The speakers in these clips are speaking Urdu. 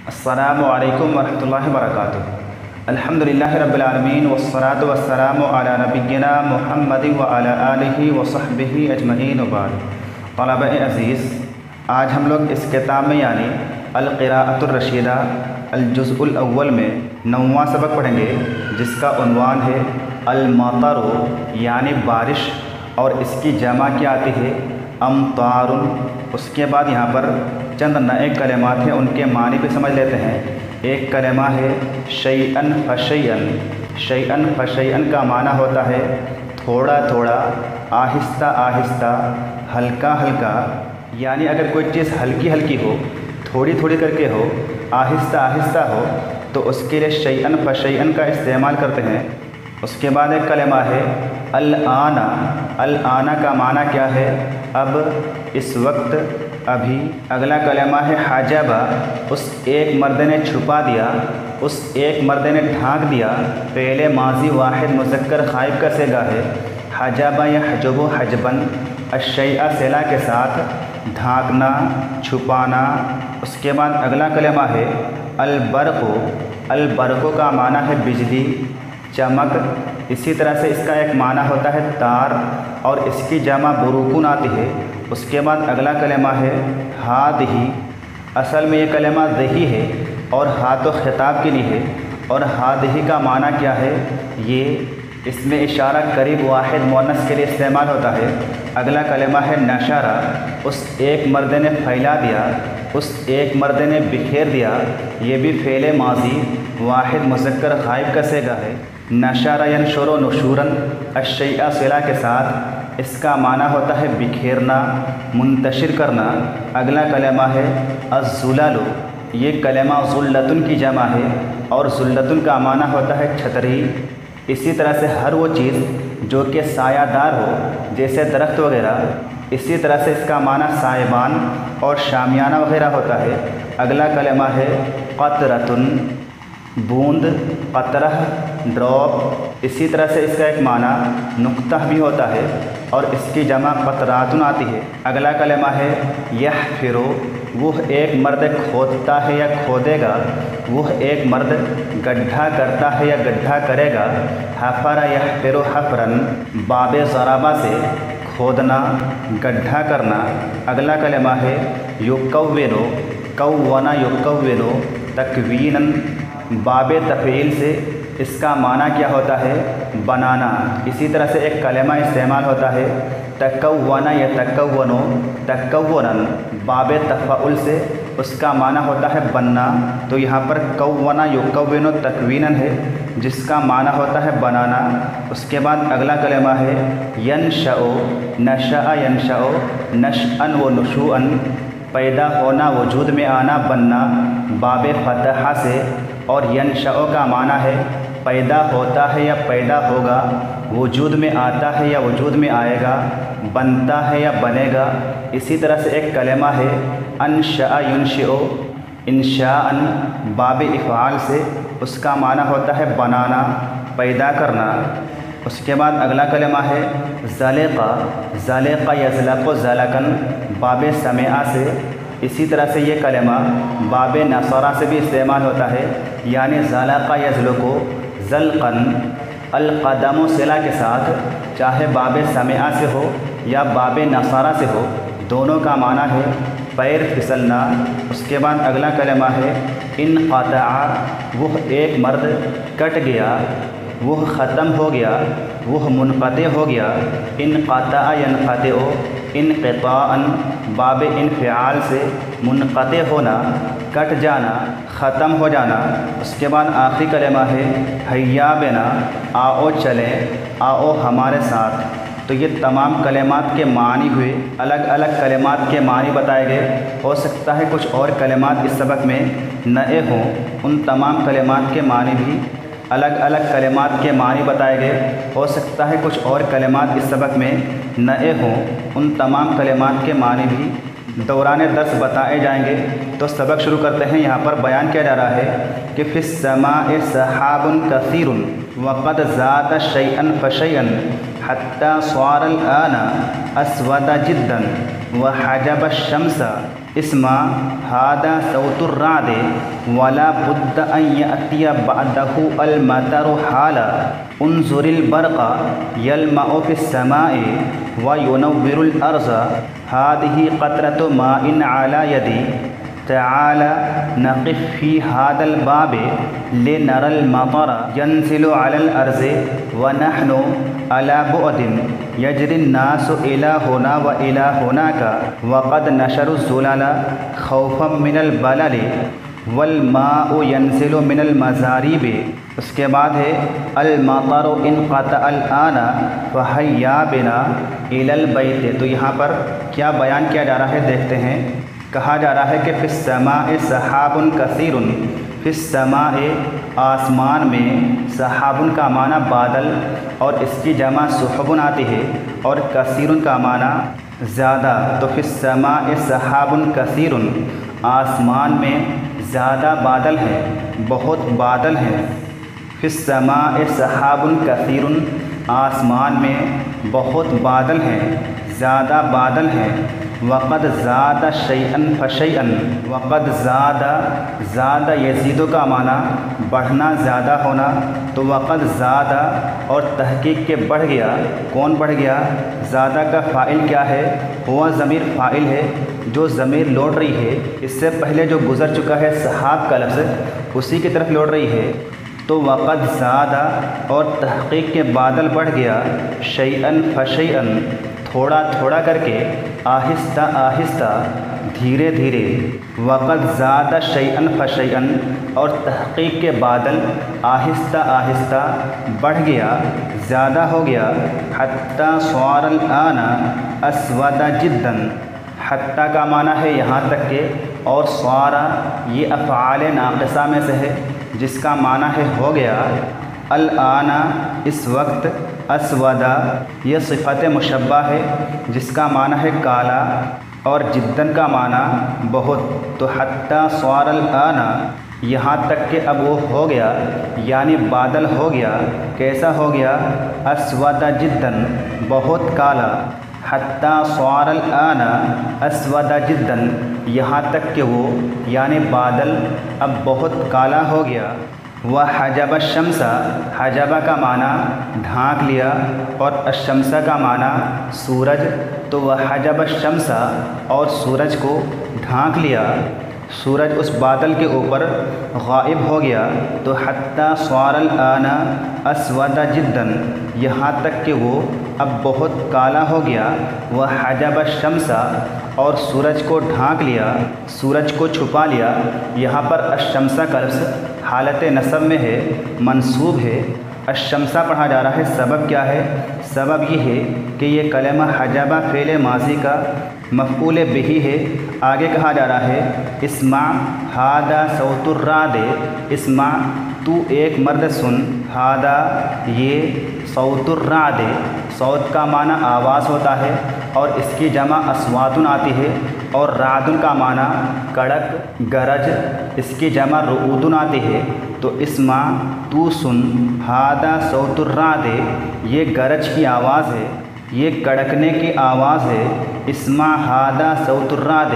السلام علیکم ورحمۃ اللہ وبرکاتہ۔ الحمدللہ رب العالمین والصلاة والسلام علی نبینا محمد وعلی آلہ وصحبہ اجمعین وبعد۔ طلبہ عزیز، آج ہم لوگ اس کتاب میں یعنی القراءۃ الرشیدہ الجزء الاول میں 9واں سبق پڑھیں گے، جس کا عنوان ہے المطر یعنی بارش، اور اس کی جمع کیا آتی ہے امطار۔ اس کے بعد یہاں پر چند نئے کلمات ہیں، ان کے معنی بھی سمجھ لیتے ہیں۔ ایک کلمہ ہے شیئن فشیئن۔ شیئن فشیئن کا معنی ہوتا ہے تھوڑا تھوڑا، آہستہ آہستہ، ہلکا ہلکا، یعنی اگر کوئی چیز ہلکی ہلکی ہو، تھوڑی تھوڑی کر کے ہو، آہستہ آہستہ ہو، تو اس کے لیے شیئن فشیئن کا استعمال کرتے ہیں۔ اس کے بعد ایک کلمہ ہے الآن۔ الآن کا معنی کیا ہے اب، اس وقت، ابھی۔ اگلا کلمہ ہے حجبہ۔ اس ایک مرد نے چھپا دیا، اس ایک مرد نے ڈھانک دیا۔ پہلے ماضی واحد مذکر غائب کا صیغہ ہے۔ حجبہ یحجب حجباً، الشیء صلہ کے ساتھ، ڈھانکنا، چھپانا۔ اس کے بعد اگلا کلمہ ہے البرق۔ البرق کا معنی ہے بجلی، چمک۔ اسی طرح سے اس کا ایک معنی ہوتا ہے تار، اور اس کی جمع بروقن آتی ہے۔ اس کے بعد اگلا کلمہ ہے ہادہی۔ اصل میں یہ کلمہ دہی ہے اور ہا تو خطاب کے لیے ہے، اور ہادہی کا معنی کیا ہے یہ، اس میں اشارہ قریب واحد مؤنث کے لیے استعمال ہوتا ہے۔ اگلا کلمہ ہے نشرہ۔ اس ایک مرد نے پھیلا دیا، اس ایک مرد نے بکھیر دیا۔ یہ بھی فعل ماضی واحد مذکر غائب کا صیغہ ہے۔ نشر ینشر نشوراً، الشیء صلہ کے ساتھ، اس کا معنی ہوتا ہے بکھیرنا، منتشر کرنا۔ اگلا کلمہ ہے الظلال۔ یہ کلمہ ظلتن کی جمع ہے، اور ظلتن کا معنی ہوتا ہے چھتری۔ اسی طرح سے ہر وہ چیز جو کہ سایہ دار ہو، جیسے درخت وغیرہ، اسی طرح سے اس کا معنی سائبان اور شامیانہ وغیرہ ہوتا ہے۔ اگلا کلمہ ہے قطرۃن، بوند، قطرہ، ڈراپ۔ اسی طرح سے اس کا ایک معنی نقطہ بھی ہوتا ہے، اور اس کی جمع قطراتن آتی ہے۔ اگلا کلمہ ہے یحفر۔ وہ ایک مرد کھودتا ہے یا کھودے گا، وہ ایک مرد گڈھا کرتا ہے یا گڈھا کرے گا۔ حفر یحفر حفراً، باب ضربہ سے کھودنا، گڈھا کرنا۔ اگلا کلمہ ہے یکون۔ کون یکون، تکویناً، باب تفعیل سے، اس کا معنی کیا ہوتا ہے بنانا۔ اسی طرح سے ایک کلمہ استعمال ہوتا ہے تکون یتکون، تکوناً، باب تفعل سے، اس کا معنی ہوتا ہے بننا۔ تو یہاں پر کون یکون تکویناً ہے، جس کا معنی ہوتا ہے بنانا۔ اس کے بعد اگلا کلمہ ہے ینشأ۔ نشأ ینشأ، نشأً و نشوءً، پیدا ہونا، وجود میں آنا، بننا، باب فتحہ سے، اور ینشأ کا معنی ہے پیدا ہوتا ہے یا پیدا ہوگا، وجود میں آتا ہے یا وجود میں آئے گا، بنتا ہے یا بنے گا۔ اسی طرح سے ایک کلمہ ہے انشأ ینشئ، انشاءً، باب افعال سے، اس کا معنی ہوتا ہے بنانا، پیدا کرنا۔ اس کے بعد اگلا کلمہ ہے زلق۔ زلق یزلق زلقاً، باب سمع سے۔ اسی طرح سے یہ کلمہ باب نصرہ سے بھی استعمال ہوتا ہے، یعنی زلق یزلق زلقاً، القدم صلہ کے ساتھ، چاہے باب سمع سے ہو یا باب نصرہ سے ہو، دونوں کا معنی ہے پیر پھسلنا۔ اس کے بعد اگلا کلمہ ہے انقطع۔ وہ ایک مرد کٹ گیا، وہ ختم ہو گیا، وہ منقطع ہو گیا۔ انقطع ینقطع، انقطاعاً، باب انفعال سے، منقطع ہونا، کٹ جانا، ختم ہو جانا۔ اس کے بعد آخری کلمہ ہے ہیا بنا۔ آؤ چلیں، آؤ ہمارے ساتھ۔ تو یہ تمام کلمات کے معنی ہوئے، الگ الگ کلمات کے معنی بتائے گئے۔ ہو سکتا ہے کچھ اور کلمات اس سبق میں نئے ہوں، ان تمام کلمات کے معنی بھی، الگ الگ کلمات کے معنی بتائے گئے۔ ہو سکتا ہے کچھ اور کلمات اس سبق میں نئے ہوں، ان تمام کلمات کے معنی بھی دوران درس بتائے جائیں گے۔ تو سبق شروع کرتے ہیں۔ یہاں پر بیان کیا جا رہا ہے کہ فی السماء سحاب کثیر وقد زاد شیئا فشیئا حتی صار الآن اسود جدا وحجب الشمس اسما هذا صوت الرعد ولا بد أن يأتي بعده المطر حالا انظر البرق يلمع في السماء وينور الأرض هذه قطرة ماء على يدي تعال نقف في هذا الباب لنرى المطر ينزل على الأرض ونحن على بعد يجري الناس إلى هنا وإلى هناك وقد نشروا الزلال خوفا من البلل والماء ينزل من المزاريب. اس کے بعد ہے المطر انقطع الآن فهيا بنا إلى البيت. تو یہاں پر کیا بیان کیا جا رہا ہے دیکھتے ہیں. کہا جا رہا ہے کہ فی السماء سحاب کثیر. فی السماء آسمان میں سحاب کا معنی بادل اور اس کی جمع سحب آتی ہے اور کثیر کا معنی زیادہ. تو فی السماء سحاب کثیر آسمان میں زیادہ بادل ہیں بہت بادل ہیں. فی السماء سحاب کثیر آسمان میں بہت بادل ہیں زیادہ بادل ہیں. وقد زاد شیئا فشیئا وقد زاد یزید کا معنی بڑھنا زیادہ ہونا. تو وقد زاد اور تحقیق کے بڑھ گیا. کون بڑھ گیا؟ زیادہ کا فاعل کیا ہے؟ ہوا ضمیر فاعل ہے جو ضمیر لوٹ رہی ہے. اس سے پہلے جو گزر چکا ہے صحاب کا لفظ اسی کی طرف لوٹ رہی ہے. تو وقد زاد اور تحقیق کے بادل بڑھ گیا. شیئا فشیئا تھوڑا تھوڑا کر کے آہستہ آہستہ دھیرے دھیرے. وقد زاد شیئا فشیئا اور تحقیق کے بادل آہستہ آہستہ بڑھ گیا زیادہ ہو گیا. حتی صار الآن اسود جدا. حتی کا معنی ہے یہاں تک کہ اور صارا یہ افعال ناقصہ میں سے ہے جس کا معنی ہے ہو گیا. الآن اس وقت. اسودا یہ صفت مشبہ ہے جس کا معنی ہے کالا اور جدن کا معنی بہت. تو حتی صار الآن یہاں تک کہ اب وہ ہو گیا یعنی بادل ہو گیا. کیسا ہو گیا؟ اسود جدن بہت کالا. حتی صار الآن اسود جدن یہاں تک کہ وہ یعنی بادل اب بہت کالا ہو گیا. وحجب الشمس حجبہ کا معنی ڈھانک لیا اور الشمس کا معنی سورج. تو وحجب الشمس اور سورج کو ڈھانک لیا. سورج اس بادل کے اوپر غائب ہو گیا. تو حتی صار الآن اسود جدا یہاں تک کہ وہ اب بہت کالا ہو گیا. وحجب الشمس اور سورج کو ڈھانک لیا سورج کو چھپا لیا. یہاں پر الشمس کا لفظ حالت نصب میں ہے منصوب ہے. الشمس پڑھا جا رہا ہے. سبب کیا ہے؟ سبب یہ ہے کہ یہ کلمہ حجبہ فعل ماضی کا مفعول بہ ہے. آگے کہا جا رہا ہے اسمع ھذا صوت الرعد. اسمع تو ایک مرد سن. ھذا یہ صوت الرعد. صوت کا معنی آواز ہوتا ہے اور اس کی جمع اصواتن آتی ہے. اور رعدن کا معنی کڑک گرج اس کی جمع رعودن آتی ہے. تو اسمع تو سن. ھذا صوت الرعد یہ گرج کی آواز ہے یہ کڑکنے کی آواز ہے. اسمع ھذا صوت الرعد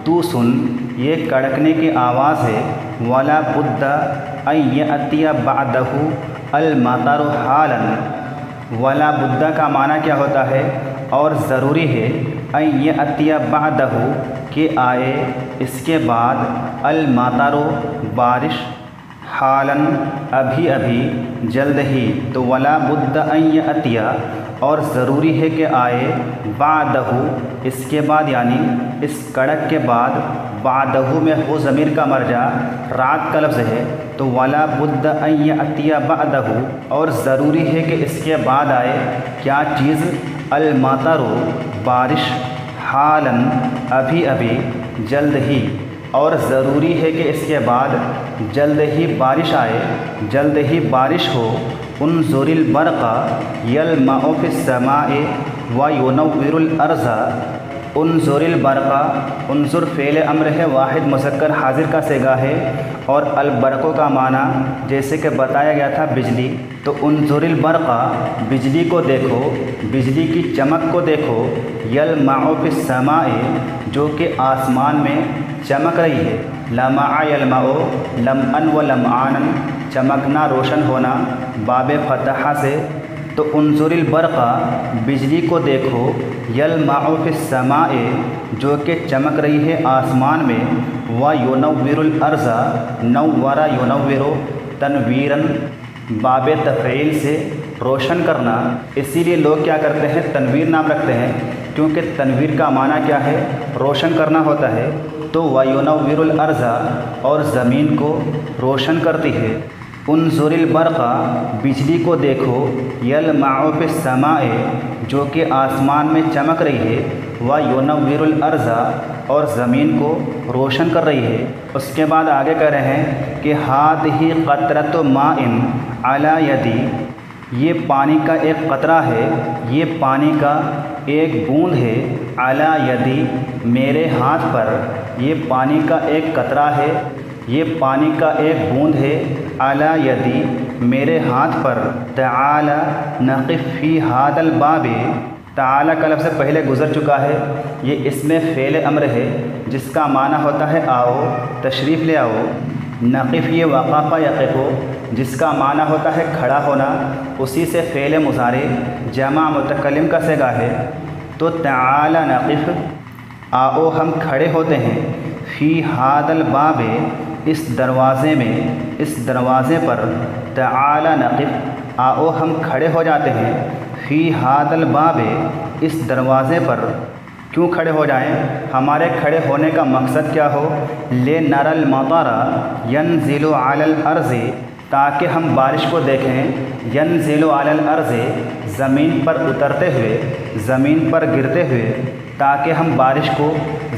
تو سن یہ کڑکنے کی آواز ہے. ولا بد ان یأتی بعدہ المطر حالا. ولا بدہ کا معنی کیا ہوتا ہے؟ اور ضروری ہے ان یأتی بعدہ کہ آئے اس کے بعد المطر بارش حالاً ابھی ابھی جلد ہی. تو ولا بد ان یأتی اور ضروری ہے کہ آئے بعدہ اس کے بعد یعنی اس کڑک کے بعد. بعدہ میں ہو ضمیر کا مرجع رات کا لفظ ہے. تو ولا بد ان یأتی بعدہ اور ضروری ہے کہ اس کے بعد آئے کیا چیز؟ المطر بارش. حالاً ابھی ابھی جلد ہی اور ضروری ہے کہ اس کے بعد جلد ہی بارش آئے جلد ہی بارش ہو. انظر البرق یلمع فی السماء وینور الارض انظر البرقہ، انظر فعل امر ہے واحد مذکر حاضر کا صیغہ ہے، اور البرقوں کا معنی جیسے کہ بتایا گیا تھا بجلی، تو انظر البرقہ بجلی کو دیکھو، بجلی کی چمک کو دیکھو، یلمع فی السماء جو کہ آسمان میں چمک رہی ہے، لمع یلمع لمعا و لمعانا چمکنا روشن ہونا باب فتحہ سے، تو انظر البرقہ بجلی کو دیکھو، یلمع فی السماء جو کہ چمک رہی ہے آسمان میں، و ینور الارض نور ینور تنویراً باب تفعیل سے روشن کرنا، اسی لیے لوگ کیا کرتے ہیں تنویر نام رکھتے ہیں، کیونکہ تنویر کا معنی کیا ہے روشن کرنا ہوتا ہے، تو وینور الارض اور زمین کو روشن کرتی ہے۔ انظر البرقہ بجلی کو دیکھو، یلمع فی السماء جو کہ آسمان میں چمک رہی ہے، وینور الارض اور زمین کو روشن کر رہی ہے۔ اس کے بعد آگے کہہ رہے ہیں کہ ہذہ قطرۃ ماء علی یدی، یہ پانی کا ایک قطرہ ہے، یہ پانی کا ایک بوند ہے، علی یدی میرے ہاتھ پر، یہ پانی کا ایک قطرہ ہے، یہ پانی کا ایک بوند ہے، علی یدی میرے ہاتھ پر، تعالی نقف فی ھذا الباب، تعالی کا لفظ پہلے گزر چکا ہے، یہ اس میں فعل امر ہے جس کا معنی ہوتا ہے آؤ، تشریف لے آؤ۔ نقف یہ وقف یقف جس کا معنی ہوتا ہے کھڑا ہونا، اسی سے فعل مضارع جمع متکلم کا صیغہ ہے، تو تعالی نقف آؤ ہم کھڑے ہوتے ہیں، فی ھذا الباب اس دروازے میں، اس دروازے پر، تعالی نقف آؤ ہم کھڑے ہو جاتے ہیں، فی ھذا الباب اس دروازے پر۔ کیوں کھڑے ہو جائیں؟ ہمارے کھڑے ہونے کا مقصد کیا ہو؟ لنر المطر ینزل علی الارض تاکہ ہم بارش کو دیکھیں، ینزل علی الارض زمین پر اترتے ہوئے، زمین پر گرتے ہوئے، تاکہ ہم بارش کو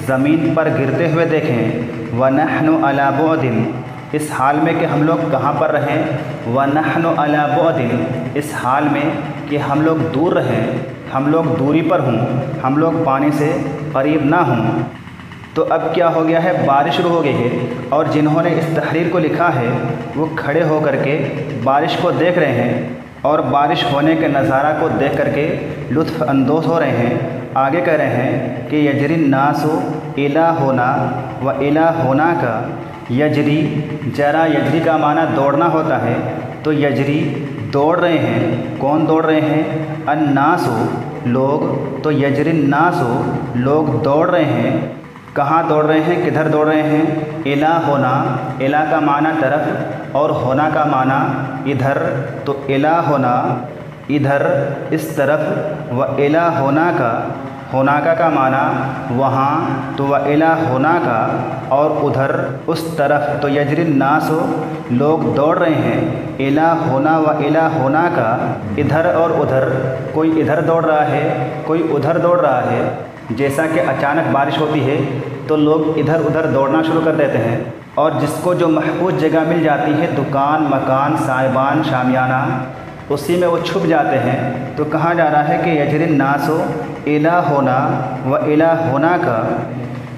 زمین پر گرتے ہوئے دیکھیں، ونحن علی بعد اس حال میں کہ ہم لوگ کہاں پر رہیں، ونحن علی بعد اس حال میں کہ ہم لوگ دور رہیں، ہم لوگ دوری پر ہوں، ہم لوگ پانی سے قریب نہ ہوں۔ تو اب کیا ہو گیا ہے، بارش شروع ہو گئی ہے، اور جنہوں نے اس تحریر کو لکھا ہے وہ کھڑے ہو کر کے بارش کو دیکھ رہے ہیں، اور بارش ہونے کے نظارہ کو دیکھ کر کے لطف اندوز ہو رہے ہیں۔ آگے کہہ رہے ہیں کہ یجری الناس الی ہونا و الی ہونا کا، یجری جرا یجری کا معنی دوڑنا ہوتا ہے، تو یجری دوڑ رہے ہیں، کون دوڑ رہے ہیں؟ الناس لوگ، تو یجری الناس لوگ دوڑ رہے ہیں، کہاں دوڑ رہے ہیں، کدھر دوڑ رہے ہیں؟ الی ہونا، الی کا معنی طرف اور ہونا کا معنی ادھر، تو الی ہونا ادھر اس طرف، و الی ہونا کا معنی وہاں، تو و الی ہونا کا اور ادھر اس طرف، تو یجری الناس لوگ دوڑ رہے ہیں، الی ہونا و الی ہونا کا ادھر اور ادھر، کوئی ادھر دوڑ رہا ہے کوئی ادھر دوڑ رہا ہے۔ جیسا کہ اچانک بارش ہوتی ہے تو لوگ ادھر ادھر دوڑنا شروع کر دیتے ہیں، اور جس کو جو محفوظ جگہ مل جاتی ہے، دکان، مکان، سائبان، شامیانہ، اسی میں وہ چھپ جاتے ہیں۔ تو کہا جا رہا ہے کہ یجری الناس الی ہونا و الی ہونا کا،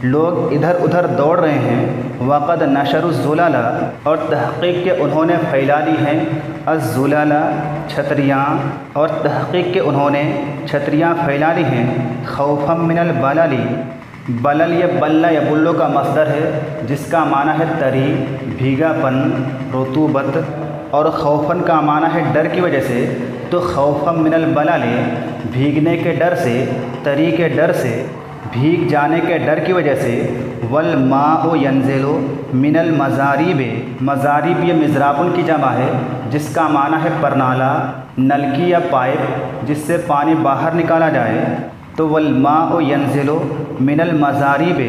لوگ ادھر ادھر دوڑ رہے ہیں، وقد نشر الزلال اور تحقیق کے انہوں نے پھیلا دی ہیں، الزلال چھتریاں، اور تحقیق کے انہوں نے چھتریاں پھیلا دی ہیں، خوفا من البلل، بلل یہ بلہ یا بلو کا مصدر ہے جس کا معنی ہے تری، بھیگا پن، رطوبت، اور خوفن کا معنی ہے ڈر کی وجہ سے، تو خوفا من البلل بھیگنے کے ڈر سے، تری کے ڈر سے، بھیگ جانے کے ڈر کی وجہ سے، والماء ینزل من المزاریب، مزاریب یہ مزرابن کی جمع ہے جس کا معنی ہے پرنالہ، نلکی یا پائپ جس سے پانی باہر نکالا جائے، تو والماء ینزل من المزاریب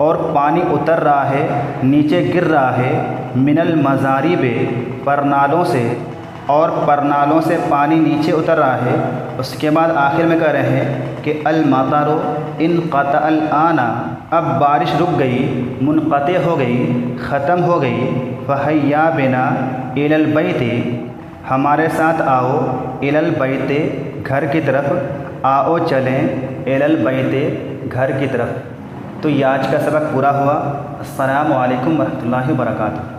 اور پانی اتر رہا ہے، نیچے گر رہا ہے، من المزاریب پرنالوں سے، اور پرنالوں سے پانی نیچے اتر رہا ہے۔ اس کے بعد آخر میں کہہ رہے ہیں کہ المطر انقطع الآن، اب بارش رک گئی، منقطع ہو گئی، ختم ہو گئی، فہیا بنا الی البیت، ہمارے ساتھ آؤ، الی البیت گھر کی طرف، آؤ چلیں، الی البیت گھر کی طرف۔ تو یہ آج کا سبق پورا ہوا۔ السلام علیکم ورحمۃ اللہ وبرکاتہ۔